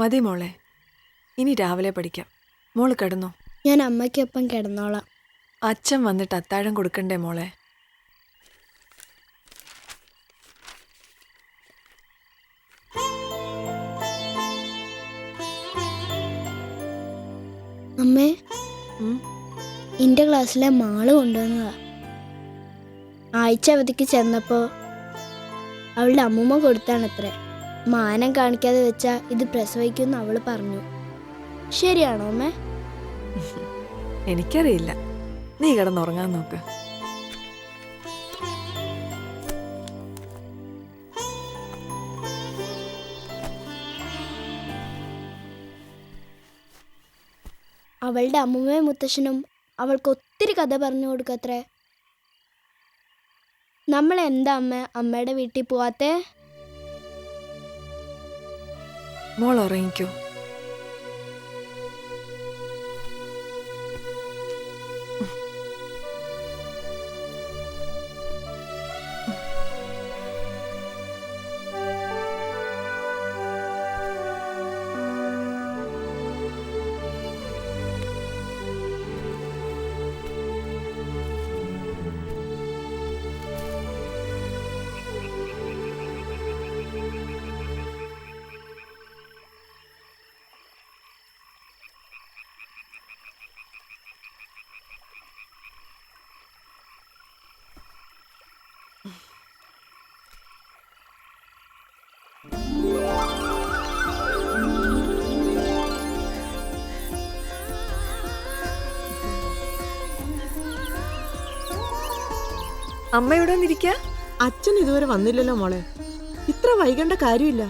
മതി മോളെ, ഇനി രാവിലെ പഠിക്കാം. മോള് കിടന്നോ? ഞാൻ അമ്മയ്ക്കൊപ്പം കിടന്നോളാം. അച്ഛൻ വന്നിട്ട് അത്താഴം കൊടുക്കണ്ടേ മോളെ? അമ്മേ, എൻ്റെ ക്ലാസ്സിലെ മാള് കൊണ്ടുവന്നതാ. ആഴ്ച അവധിക്ക് ചെന്നപ്പോൾ അവളുടെ അമ്മൂമ്മ കൊടുത്താണത്രേ. മാനം കാണിക്കാതെ വെച്ചാ ഇത് പ്രസവിക്കുമെന്ന് അവള് പറഞ്ഞു. ശരിയാണോ അമ്മേ? എനിക്കറിയില്ല. നീ കിടന്നുറങ്ങാൻ നോക്ക്. അവളുടെ അമ്മൂമ്മയും മുത്തശ്ശനും അവൾക്ക് ഒത്തിരി കഥ പറഞ്ഞു കൊടുക്കത്രേ. നമ്മൾ എന്താ അമ്മയുടെ വീട്ടിൽ പോവാത്തേ? മോൾ ഉറങ്ങിക്കോ. അമ്മ ഇവിടെ വന്നിരിക്ക. അച്ഛൻ ഇതുവരെ വന്നില്ലല്ലോ മോളെ. ഇത്ര വൈകേണ്ട കാര്യമില്ല.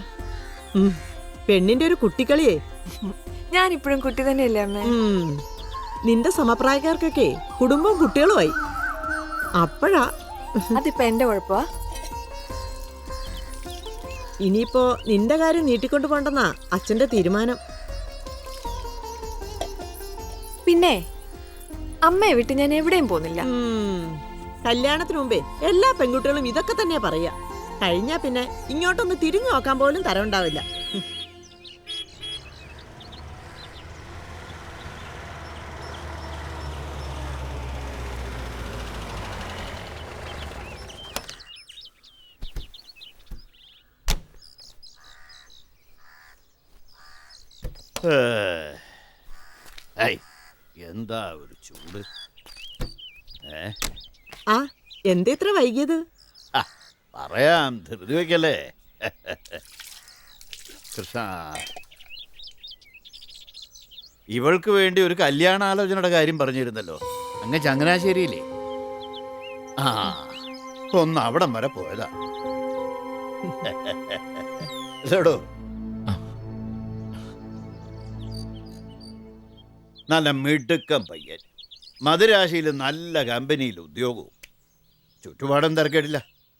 പെണ്ണിന്റെ ഒരു കുട്ടിക്കളിയേ. ഞാനിപ്പോഴും കുട്ടി തന്നെയല്ലേ അമ്മ? നിന്റെ സമപ്രായക്കാർക്കൊക്കെ കുടുംബം കുട്ടികളുമായി. അപ്പോഴാ അതിപ്പോ എന്റെ കുഴപ്പമാ? ഇനിയിപ്പോ നിന്റെ കാര്യം നീട്ടിക്കൊണ്ടു പോണ്ടെന്നാ അച്ഛന്റെ തീരുമാനം. പിന്നെ അമ്മയെ വിട്ട് ഞാൻ എവിടെയും പോന്നില്ല. കല്യാണത്തിന് മുമ്പേ എല്ലാ പെൺകുട്ടികളും ഇതൊക്കെ തന്നെയാ പറയാ. കഴിഞ്ഞാ പിന്നെ ഇങ്ങോട്ടൊന്ന് തിരിഞ്ഞു നോക്കാൻ പോലും തരവുണ്ടാവില്ല. എന്താ ഒരു ചൂട്. ആ എന്താ ഇത്ര വൈകിയത്? പറയാം, ധൃതി വയ്ക്കല്ലേ. കൃഷ്ണ, ഇവൾക്ക് വേണ്ടി ഒരു കല്യാണാലോചനയുടെ കാര്യം പറഞ്ഞിരുന്നല്ലോ അങ്ങ് ചങ്ങനാശ്ശേരിയില്ലേ? ആ, ഒന്ന് അവിടം വരെ പോയതാ. അല്ലേടോ? നല്ല മിടുക്കം പയ്യൻ, മധുരാശിയിൽ നല്ല കമ്പനിയിൽ ഉദ്യോഗവും, ചുറ്റുപാടും തിരക്കേടില്ല.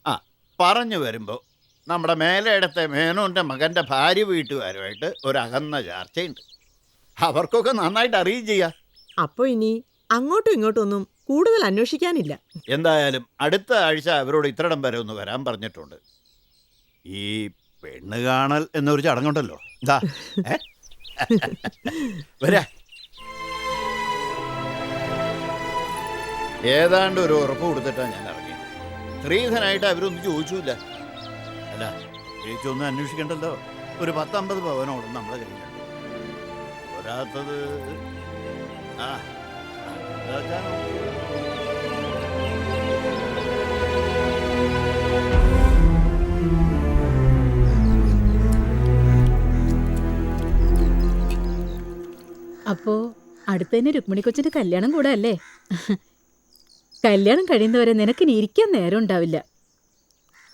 ആ, പറഞ്ഞു വരുമ്പോൾ നമ്മുടെ മേലയിടത്തെ മേനോൻ്റെ മകൻ്റെ ഭാര്യ വീട്ടുകാരുമായിട്ട് ഒരു അകന്ന ചർച്ചയുണ്ട്. അവർക്കൊക്കെ നന്നായിട്ട് അറിയുകയും ചെയ്യാം. അപ്പൊ ഇനി അങ്ങോട്ടും ഇങ്ങോട്ടും ഒന്നും കൂടുതൽ അന്വേഷിക്കാനില്ല. എന്തായാലും അടുത്ത ആഴ്ച അവരോട് ഇത്രടം വരെ ഒന്ന് വരാൻ പറഞ്ഞിട്ടുണ്ട്. ഈ പെണ്ണ് കാണൽ എന്നൊരു ചടങ്ങുണ്ടല്ലോ. എന്താ വരാ. ഏതാണ്ട് ഒരു ഉറപ്പ് കൊടുത്തിട്ടാണ് ഞാൻ ഇറങ്ങിയത്. സ്ത്രീധനായിട്ട് അവരൊന്നും ചോദിച്ചില്ല. അല്ല, ചേച്ചൊന്നും അന്വേഷിക്കണ്ടല്ലോ. ഒരു 10-50 പവനോടും നമ്മളെ കഴിഞ്ഞിട്ടുണ്ട്. ഒരാത്തത് അപ്പോ അടുത്തന്നെ രുക്മിണി കൊച്ചിന്റെ കല്യാണം കൂടെ അല്ലേ? കല്യാണം കഴിയുന്നവരെ നിനക്കിനി ഇരിക്കാൻ നേരം ഉണ്ടാവില്ല.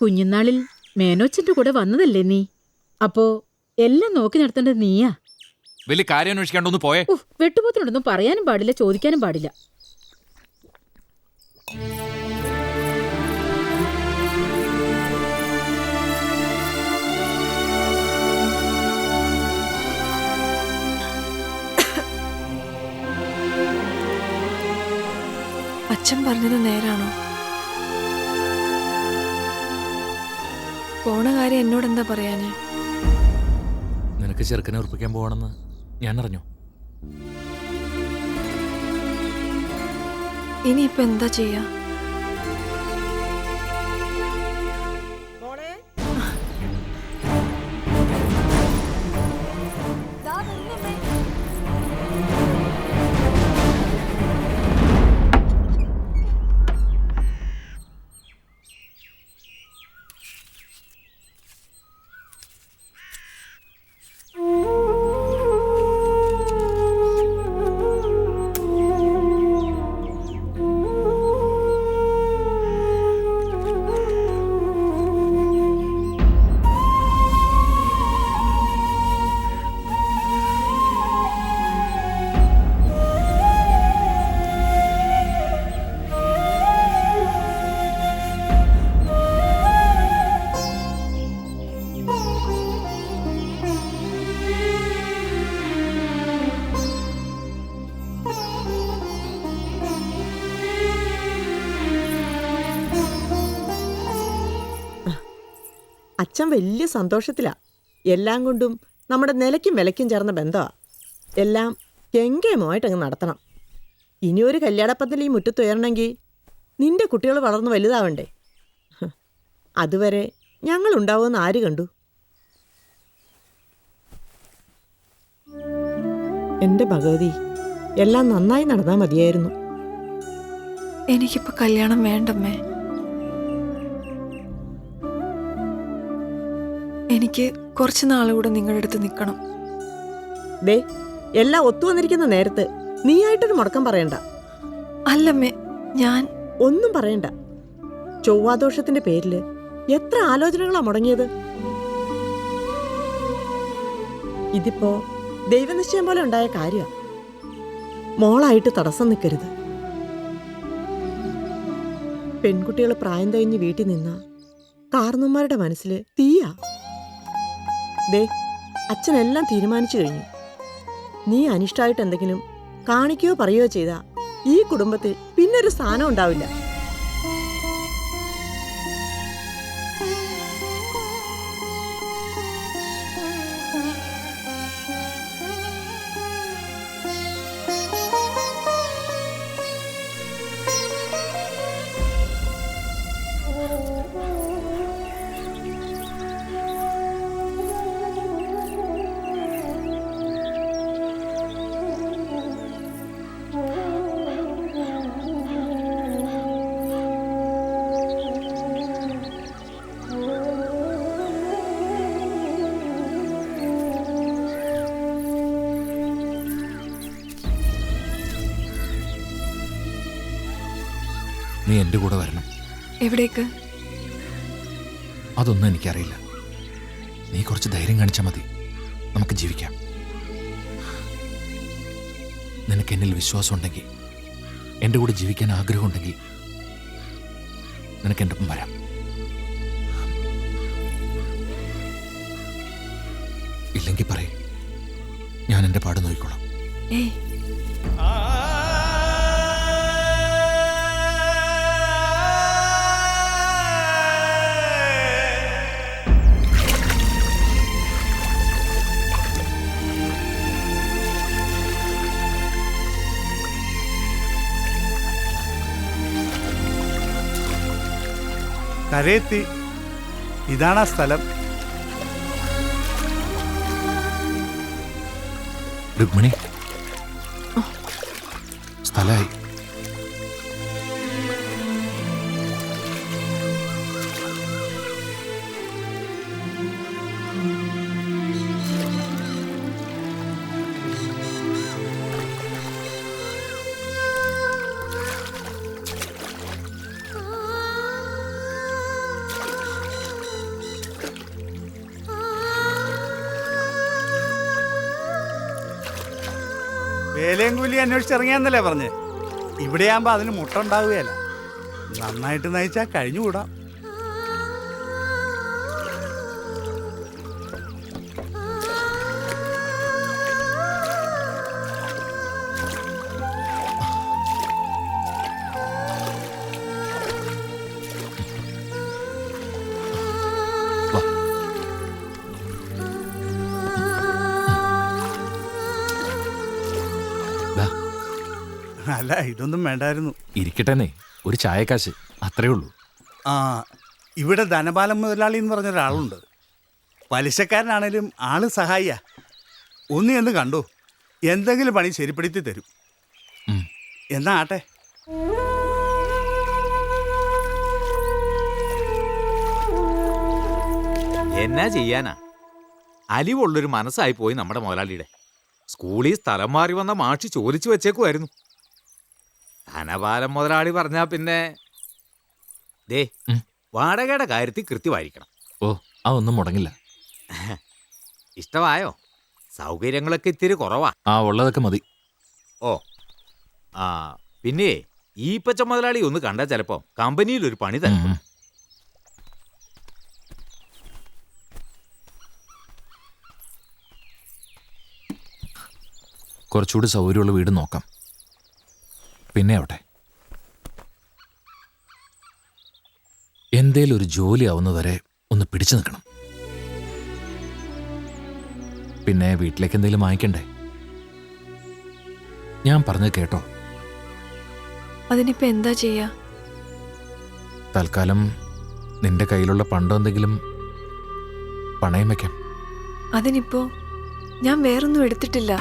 കുഞ്ഞുനാളിൽ മേനോച്ചന്റെ കൂടെ വന്നതല്ലേ നീ? അപ്പോ എല്ലാം നോക്കി നടത്തേണ്ടത് നീയാ. വലിയ കാര്യം അന്വേഷിക്കാണ്ടൊന്ന് പോയേ. വെട്ടുപോത്തിനോടൊന്നും പറയാനും പാടില്ല, ചോദിക്കാനും പാടില്ല. അച്ഛൻ പറഞ്ഞത് നേരാണോ? പോണ കാര്യം എന്നോട് എന്താ പറയാഞ്ഞേ? നിനക്ക് ചെറുക്കനെ ഉറപ്പിക്കാൻ പോകണമെന്ന് ഞാൻ അറിഞ്ഞു. ഇനിയിപ്പോ എന്താ ചെയ്യാ? മോളെ അച്ഛൻ വലിയ സന്തോഷത്തിലാ. എല്ലാം കൊണ്ടും നമ്മുടെ നിലയ്ക്കും വിലയ്ക്കും ചേർന്ന ബന്ധമാണ്. എല്ലാം കെങ്കേമമായിട്ടങ്ങ് നടത്തണം. ഇനിയൊരു കല്യാണപ്പന്തൽ ഈ മുറ്റത്തുയരണമെങ്കിൽ നിന്റെ കുട്ടികൾ വളർന്ന് വലുതാവണ്ടേ? അതുവരെ ഞങ്ങളുണ്ടാവുമെന്ന് ആര് കണ്ടു? എൻ്റെ ഭഗവതി, എല്ലാം നന്നായി നടന്നാൽ മതിയായിരുന്നു. എനിക്കിപ്പോ കല്യാണം വേണ്ടമ്മേ. എനിക്ക് കുറച്ച് നാളുകൂടെ നിങ്ങളുടെ അടുത്ത് നിൽക്കണം. ദേ, എല്ലാം ഒത്തുവന്നിരിക്കുന്ന നേരത്ത് നീയായിട്ടൊരു മുടക്കം പറയണ്ട. അല്ലമ്മേ, ഞാൻ ഒന്നും പറയണ്ട. ചൊവ്വാദോഷത്തിന്റെ പേരില് എത്ര ആലോചനകളാ മുടങ്ങിയത്. ഇതിപ്പോ ദൈവനിശ്ചയം പോലെ ഉണ്ടായ കാര്യമാണ്. മോളായിട്ട് തടസ്സം നിൽക്കരുത്. പെൺകുട്ടികൾ പ്രായം കഴിഞ്ഞ് വീട്ടിൽ നിന്ന കാർന്നന്മാരുടെ മനസ്സിൽ തീയാ. ദേ, അച്ഛനെല്ലാം തീരുമാനിച്ചു കഴിഞ്ഞു. നീ അനിഷ്ടമായിട്ട് എന്തെങ്കിലും കാണിക്കുകയോ പറയുകയോ ചെയ്താ ഈ കുടുംബത്തിൽ പിന്നൊരു സ്ഥാനം ഉണ്ടാവില്ല. നീ എൻ്റെ കൂടെ വരണം. എവിടേക്ക്? അതൊന്നും എനിക്കറിയില്ല. നീ കുറച്ച് ധൈര്യം കാണിച്ചാൽ മതി. നമുക്ക് ജീവിക്കാം. നിനക്ക് എന്നിൽ വിശ്വാസം ഉണ്ടെങ്കിൽ, എൻ്റെ കൂടെ ജീവിക്കാൻ ആഗ്രഹമുണ്ടെങ്കിൽ നിനക്ക് എൻ്റെ ഒപ്പം വരാം. ഇല്ലെങ്കിൽ പറയും, ഞാൻ എൻ്റെ പാട് നോക്കിക്കോളാം. ഏയ്, കരയെത്തി. ഇതാണ് ആ സ്ഥലം. രുക്മിണി, സ്ഥലമായി. വേലയും കൂലി അന്വേഷിച്ചിറങ്ങിയാന്നല്ലേ പറഞ്ഞ്. ഇവിടെയാകുമ്പോ അതിന് മുട്ട ഉണ്ടാവുകയല്ല. നന്നായിട്ട് നയിച്ചാൽ കഴിഞ്ഞുകൂടാം. അല്ല ഇതൊന്നും വേണ്ടായിരുന്നു. ഇരിക്കട്ടെന്നേ, ഒരു ചായക്കാശ് അത്രേ ഉള്ളൂ. ആ, ഇവിടെ ധനപാലം മുതലാളി എന്ന് പറഞ്ഞൊരാളുണ്ട്. പലിശക്കാരനാണേലും ആള് സഹായിയാ. ഒന്ന് എന്ന് കണ്ടു, എന്തെങ്കിലും പണി ശരിപ്പെടുത്തി തരും. ഉം. എന്നാ ആട്ടെ. എന്നാ ചെയ്യാനാ, അലിവുള്ളൊരു മനസ്സായി പോയി നമ്മുടെ മുതലാളിയുടെ. സ്കൂളിൽ സ്ഥലം മാറി വന്ന മാഷി ചോദിച്ചു വെച്ചേക്കുമായിരുന്നു. ധനപാലം മുതലാളി പറഞ്ഞാ പിന്നെ ദേ ഉം. വാടകയുടെ കാര്യത്തിൽ കൃത്യമായിരിക്കണം. ഓ, അതൊന്നും മുടങ്ങില്ല. ഇഷ്ടമായോ? സൗകര്യങ്ങളൊക്കെ ഇത്തിരി കുറവാ. ആ, ഉള്ളതൊക്കെ മതി. ഓ ആ, പിന്നെ ഈ പച്ച മുതലാളി ഒന്ന് കണ്ടാ ചിലപ്പോ കമ്പനിയിൽ ഒരു പണി തരും. ഉം. കുറച്ചുകൂടി സൗകര്യമുള്ള വീട് നോക്കാം. പിന്നെ ആവട്ടെ, എന്തേലും ഒരു ജോലി ആവുന്നവരെ ഒന്ന് പിടിച്ചു നിൽക്കണം. പിന്നെ വീട്ടിലേക്ക് എന്തെങ്കിലും വാങ്ങിക്കണ്ടേ? ഞാൻ പറഞ്ഞത് കേട്ടോ? അതിനിപ്പോ എന്താ ചെയ്യാ? തൽക്കാലം നിന്റെ കയ്യിലുള്ള പണ്ടോ എന്തെങ്കിലും പണയം വെക്കാം. അതിനിപ്പോ ഞാൻ വേറൊന്നും എടുത്തിട്ടില്ല.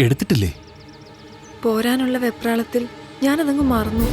എടുത്തിട്ടില്ലേ? പോരാനുള്ള വെപ്രാളത്തിൽ ഞാനതങ്ങ് മറന്നു.